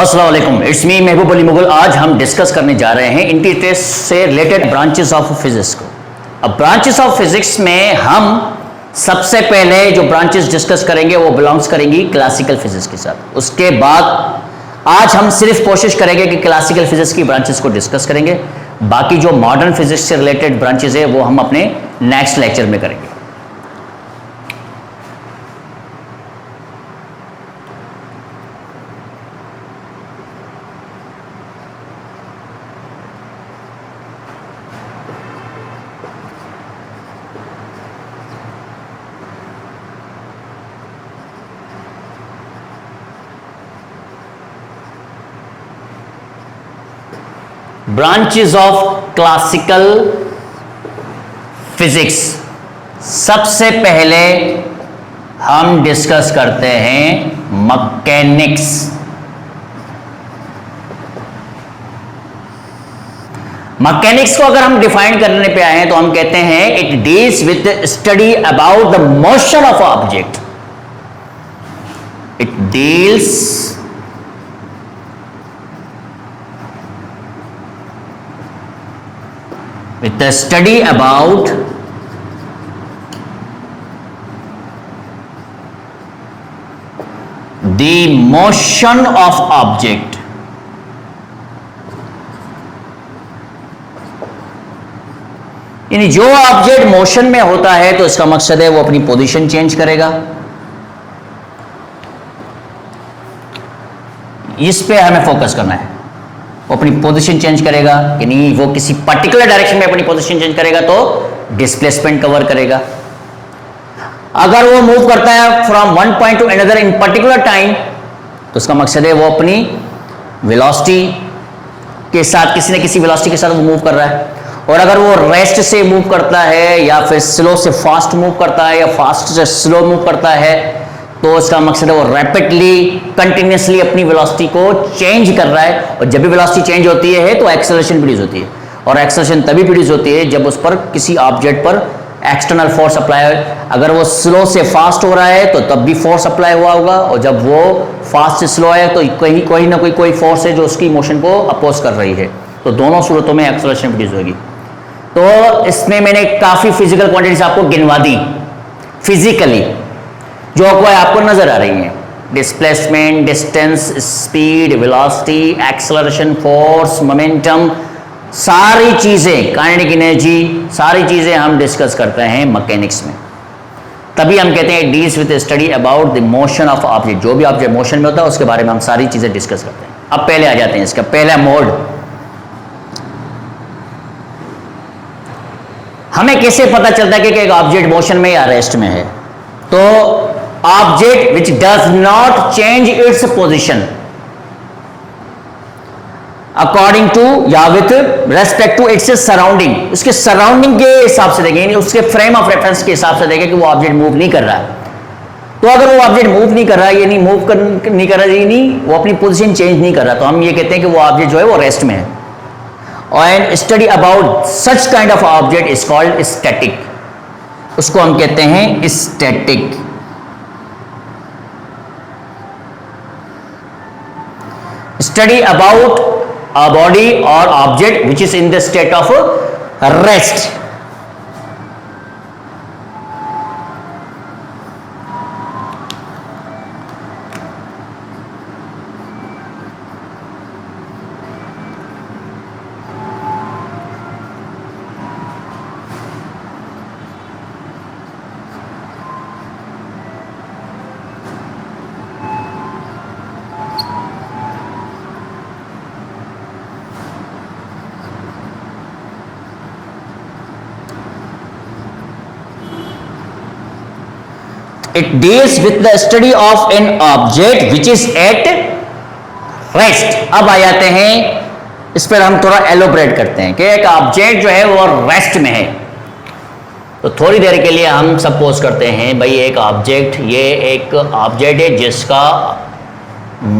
अस्सलाम वालेकुम, it's me महबूब अली मुगल। आज हम डिस्कस करने जा रहे हैं इंटीग्रेटेड से रिलेटेड ब्रांचेस ऑफ फिजिक्स को। अब ब्रांचेस ऑफ फिजिक्स में हम सबसे पहले जो ब्रांचेस डिस्कस करेंगे वो बिलोंग्स करेंगी क्लासिकल फिजिक्स के साथ। उसके बाद आज हम सिर्फ कोशिश करेंगे कि क्लासिकल फिजिक्स की ब्रांचेस को डिस्कस करेंगे। बाकी जो मॉडर्न फिजिक्स से रिलेटेड ब्रांचेस है वो हम अपने नेक्स्ट लेक्चर में करेंगे। Branches of classical physics. सबसे पहले हम डिस्कस करते हैं मैकेनिक्स। मैकेनिक्स को अगर हम डिफाइन करने पे आए तो हम कहते हैं it deals with study about the motion of object. It deals with the study about the motion of object। यानी जो ऑब्जेक्ट मोशन में होता है तो इसका मकसद है वो अपनी पोजीशन चेंज करेगा। इस पे हमें फोकस करना है। वो अपनी पोजीशन चेंज करेगा, यानी वो किसी पर्टिकुलर डायरेक्शन में अपनी पोजीशन चेंज करेगा तो डिस्प्लेसमेंट कवर करेगा। अगर वो मूव करता है from one point two another in particular time तो उसका मकसद है वो अपनी वेलोसिटी के साथ, किसी न किसी वेलोसिटी के साथ वो मूव कर रहा है। और अगर वो रेस्ट से मूव करता है या फिर स्लो से फास्ट मूव करता है या फास्ट से स्लो मूव करता है तो इसका मकसद है वो रैपिडली कंटिन्यूसली अपनी वेलोसिटी को चेंज कर रहा है। और जब भी वेलोसिटी चेंज होती है तो एक्सेलरेशन प्रोड्यूस होती है, और एक्सेलरेशन तभी प्रोड्यूस होती है जब उस पर किसी ऑब्जेक्ट पर एक्सटर्नल फोर्स अप्लाई हो। अगर वो स्लो से फास्ट हो रहा है तो तब भी फोर्स अप्लाई हुआ होगा, और जब वो फास्ट से स्लो है तो कहीं कोई ना कोई फोर्स है जो उसकी मोशन को अपोज कर रही है। तो दोनों सूरतों में एक्सेलरेशन प्रोड्यूस होगी। तो इसमें मैंने काफ़ी फिजिकल क्वांटिटीज आपको गिनवा दी फिजिकली, जो आपको नजर आ रही हैं। Displacement, distance, speed, velocity, acceleration, force, momentum, सारी चीजें, काइनेटिक एनर्जी, सारी चीजें हम डिस्कस करते हैं मैकेनिक्स में। तभी हम कहते हैं deals with study about the motion of object. जो भी ऑब्जेक्ट मोशन में होता है उसके बारे में हम सारी चीजें डिस्कस करते हैं। अब पहले आ जाते हैं इसका पहला मोड। हमें कैसे पता चलता है कि एक ऑब्जेक्ट मोशन में या रेस्ट में है? तो object which does not change its position according to या with respect to its surrounding, उसके सराउंडिंग के हिसाब से देखें, उसके फ्रेम ऑफ रेफरेंस के हिसाब से देखें कि वो ऑब्जेक्ट मूव नहीं कर रहा है। तो अगर वो ऑब्जेक्ट मूव नहीं कर रहा है, यानी नहीं कर रहा है, यानी वो अपनी पोजीशन चेंज नहीं कर रहा, तो हम ये कहते हैं कि वो ऑब्जेक्ट जो है वो रेस्ट में है। और study about such kind of object is called static. उसको हम कहते हैं static. Study about a body or object which is in the state of rest। It deals with the study of an object which is at rest। अब आ जाते हैं इस पर, हम थोड़ा एलोबरेट करते हैं कि एक ऑब्जेक्ट जो है वो रेस्ट में है। तो थोड़ी देर के लिए हम सपोज करते हैं भाई एक ऑब्जेक्ट, ये एक ऑब्जेक्ट है जिसका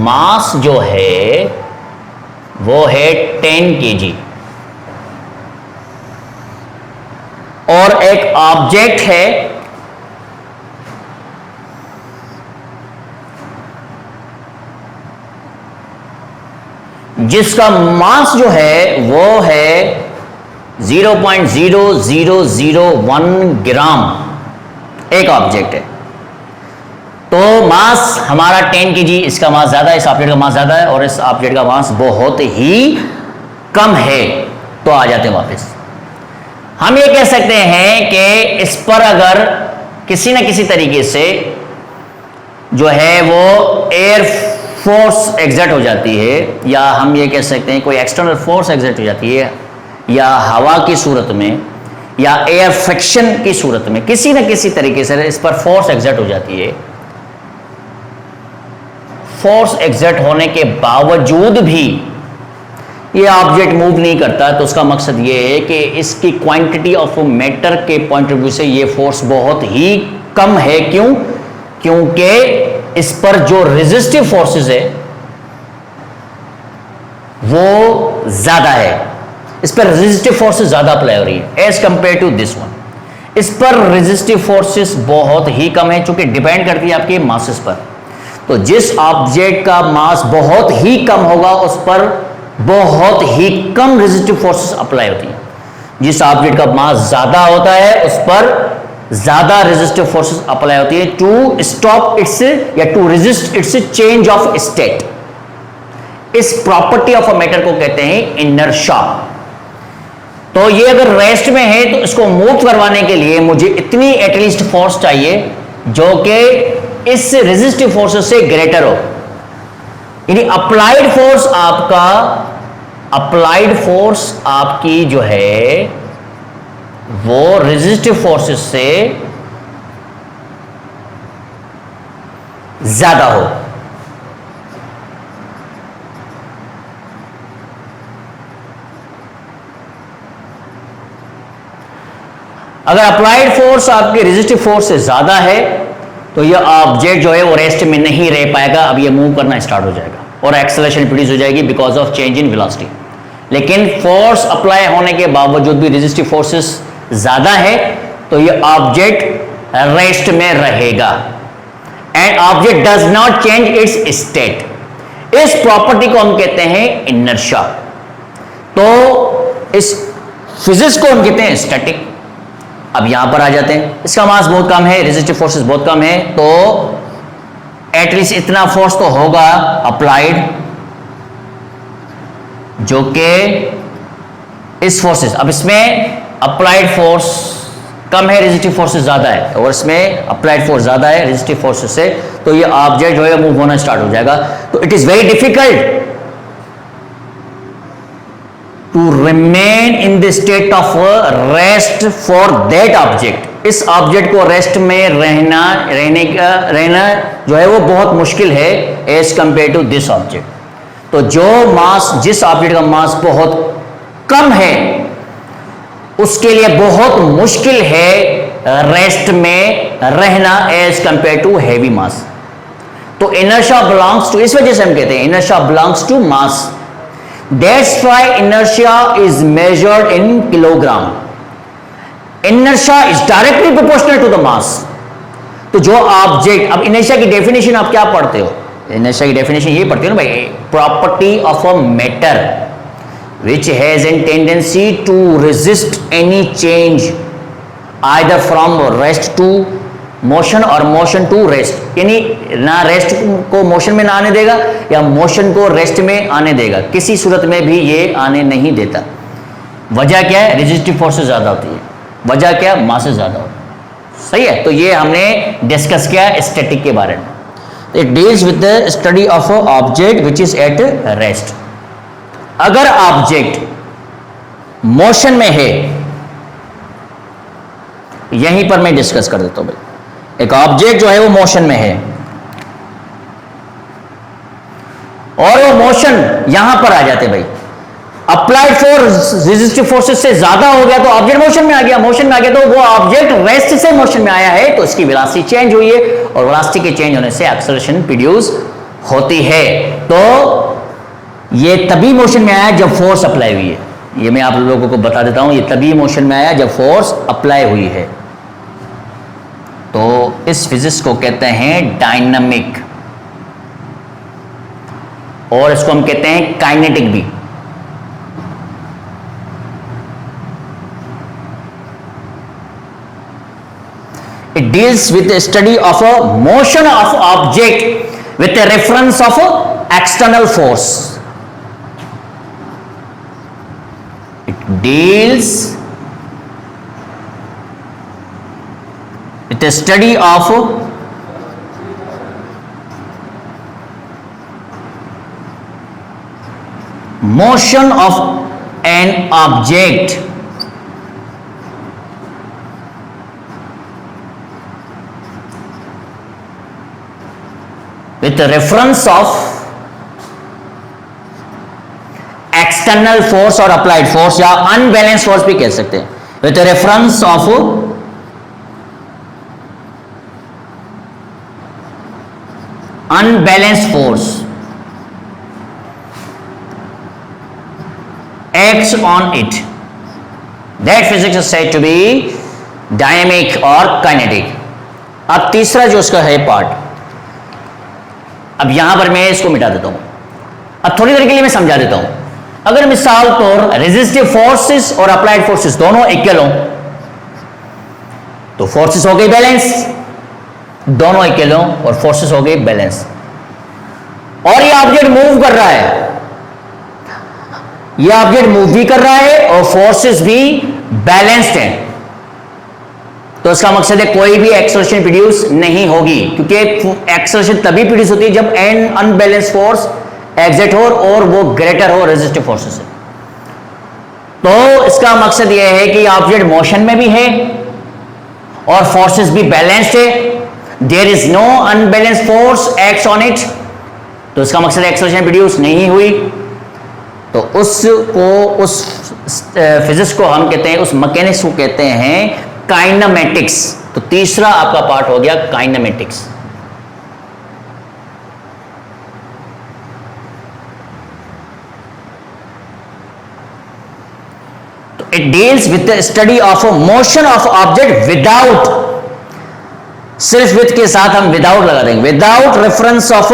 मास जो है वो है 10 kg, और एक ऑब्जेक्ट है जिसका मास जो है वो है 0.0001 ग्राम एक ऑब्जेक्ट है। तो मास हमारा 10 kg, इसका मास ज्यादा है, इस ऑब्जेक्ट का मास ज्यादा है और इस ऑब्जेक्ट का मास बहुत ही कम है। तो आ जाते हैं वापस, हम ये कह सकते हैं कि इस पर अगर किसी न किसी तरीके से जो है वो एयर फोर्स एग्जर्ट हो जाती है, या हम ये कह सकते हैं कोई एक्सटर्नल फोर्स एग्जर्ट हो जाती है, या हवा की सूरत में या एयर फ्रिक्शन की सूरत में किसी न किसी तरीके से इस पर फोर्स एग्जर्ट हो जाती है। फोर्स एग्जर्ट होने के बावजूद भी ये ऑब्जेक्ट मूव नहीं करता, तो उसका मकसद ये है कि इसकी क्वांटिटी ऑफ मैटर के पॉइंट ऑफ व्यू से ये फोर्स बहुत ही कम है। क्यों? क्योंकि इस पर जो रेजिस्टिव फोर्सेस है वो ज्यादा है, इस पर रेजिस्टिव फोर्सेस ज्यादा अप्लाई हो रही है as compare to this one. इस पर रेजिस्टिव फोर्सेस बहुत ही कम है, चूंकि डिपेंड करती है आपके मासेस पर। तो जिस ऑब्जेक्ट का मास बहुत ही कम होगा उस पर बहुत ही कम रेजिस्टिव फोर्सेस अप्लाई होती है। जिस ऑब्जेक्ट का मास ज्यादा होता है उस पर ज्यादा रेजिस्टिव फोर्सेस अप्लाई होती है टू स्टॉप इट्स या to resist its change of state. इस प्रॉपर्टी ऑफ अ मैटर को कहते हैं इनर्शिया। तो ये अगर रेस्ट में है तो इसको मूव करवाने के लिए मुझे इतनी एटलीस्ट फोर्स चाहिए जो कि इस रेजिस्टिव फोर्सेस से ग्रेटर हो। यानी अप्लाइड फोर्स आपकी जो है वो रेजिस्टिव फोर्सेस से ज्यादा हो। अगर अप्लाइड फोर्स आपके रेजिस्टिव फोर्स से ज्यादा है तो ये ऑब्जेक्ट जो है वो रेस्ट में नहीं रह पाएगा, अब ये मूव करना स्टार्ट हो जाएगा और एक्सेलरेशन प्रोड्यूस हो जाएगी because of change in velocity. लेकिन फोर्स अप्लाई होने के बावजूद भी रेजिस्टिव फोर्सेस ज्यादा है तो ये ऑब्जेक्ट रेस्ट में रहेगा and object does not change it's state. इस प्रॉपर्टी को हम कहते हैं इनर्शिया। तो इस फिजिक्स को हम कहते हैं स्टैटिक। अब यहां पर आ जाते हैं, इसका मास बहुत कम है, रेजिस्टिव फोर्सेस बहुत कम है, तो एटलीस्ट इतना फोर्स तो होगा अप्लाइड जो कि इस फोर्सेस। अब इसमें अप्लाइड फोर्स कम है, रेजिस्टिव फोर्सेस ज्यादा है, और इसमें अप्लाइड फोर्स ज्यादा है रेजिस्टिव फोर्सेस से, तो ये ऑब्जेक्ट जो है मूव होना स्टार्ट हो जाएगा। तो it is very difficult to remain in the state of rest for that object. इस ऑब्जेक्ट को रेस्ट में रहना जो है वो बहुत मुश्किल है as compare to this object. तो जो मास, जिस ऑब्जेक्ट का मास बहुत कम है उसके लिए बहुत मुश्किल है रेस्ट में रहना एज कंपेयर टू हैवी मास। तो इनर्शिया बिलोंग्स टू, इस वजह से हम कहते हैं inertia belongs to mass. That's why inertia is measured in kilogram. Inertia is directly proportional to the mass. तो जो ऑब्जेक्ट, अब इनर्शिया की डेफिनेशन आप क्या पढ़ते हो? इनर्शिया की डेफिनेशन ये पढ़ते हो ना भाई, property of a matter which has a tendency to resist any change either from rest to motion और मोशन टू रेस्ट। यानी ना रेस्ट को मोशन में ना आने देगा या मोशन को रेस्ट में आने देगा, किसी सूरत में भी ये आने नहीं देता। वजह क्या है? रेजिस्टिव फोर्सेस ज्यादा होती है। वजह क्या? मासेस ज्यादा होती है। सही है। तो ये हमने डिस्कस किया स्टैटिक के बारे में। It deals with the study of object which is at rest. अगर ऑब्जेक्ट मोशन में है, यहीं पर मैं डिस्कस कर देता हूं भाई। एक ऑब्जेक्ट जो है वो मोशन में है और वो मोशन यहां पर आ जाते भाई, अप्लाइड फोर्स रेजिस्टिव फोर्सेस से ज्यादा हो गया तो ऑब्जेक्ट मोशन में आ गया। मोशन में आ गया तो वो ऑब्जेक्ट रेस्ट से मोशन में आया है तो इसकी वेलोसिटी चेंज हुई है और वेलोसिटी के चेंज होने से एक्सेलरेशन प्रोड्यूस होती है। तो ये तभी मोशन में आया जब फोर्स अप्लाई हुई है। ये मैं आप लोगों को बता देता हूं, ये तभी मोशन में आया जब फोर्स अप्लाई हुई है। तो इस फिजिक्स को कहते हैं डायनामिक। और इसको हम कहते हैं काइनेटिक भी। It deals with the study of a motion of object with a reference of a external force. It deals with the study of motion of an object with the reference of external force और applied force या unbalanced force भी कह सकते हैं, with the reference of unbalanced force acts on it. That physics is said to be dynamic or kinetic. अब तीसरा जो उसका है पार्ट, अब यहां पर मैं इसको मिटा देता हूं, अब थोड़ी देर के लिए मैं समझा देता हूं। अगर मिसाल तौर रेजिस्टिव फोर्सेस और अप्लाइड फोर्सेस दोनों इक्वल हो तो फोर्सेस हो गई बैलेंस, दोनों इक्वल हो और फोर्सेस हो गई बैलेंस। और ये ऑब्जेक्ट मूव कर रहा है, ये ऑब्जेक्ट मूव भी कर रहा है और फोर्सेस भी बैलेंस्ड हैं, तो इसका मकसद है कोई भी एक्सेलरेशन प्रोड्यूस नहीं होगी, क्योंकि एक्सेलरेशन तभी प्रोड्यूस होती है जब एन अनबैलेंस फोर्स एग्जिट हो और वो ग्रेटर हो रेजिस्टिव फोर्सेस से। तो इसका मकसद यह है कि ऑब्जेक्ट मोशन में भी है और फोर्सेस भी बैलेंस्ड है, there is no unbalance force acts on it, तो इसका मकसद एक्सेलरेशन प्रोड्यूस नहीं हुई। तो उस फिजिक्स को हम कहते हैं, उस मैकेनिक्स को कहते हैं काइनेमेटिक्स। तो तीसरा आपका पार्ट हो गया काइनेमेटिक्स। तो it deals with the study of a motion of object without, सिर्फ विद के साथ हम विदाउट लगा देंगे, without reference of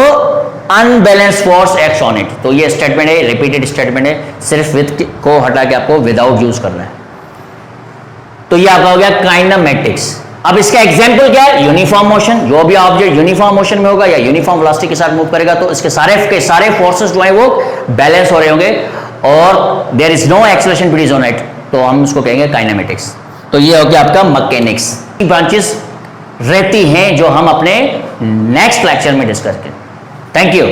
unbalance force acts on it. तो ये स्टेटमेंट है, रिपीटेड स्टेटमेंट है, सिर्फ विद को हटा के आपको विदाउट यूज करना है। तो ये आपका हो गया काइनेमेटिक्स। अब इसका एग्जांपल क्या है? Uniform motion. जो भी ऑब्जेक्ट यूनिफॉर्म मोशन में होगा या यूनिफॉर्म वेलोसिटी के साथ मूव करेगा तो इसके सारे फोर्सेस जो है वो बैलेंस हो रहे होंगे और there is no acceleration produce on it, तो हम उसको कहेंगे काइनेमेटिक्स। तो ये हो गया आपका मैकेनिक्स। ब्रांचेस रहती हैं जो हम अपने नेक्स्ट लेक्चर में डिस्कस करें। Thank you.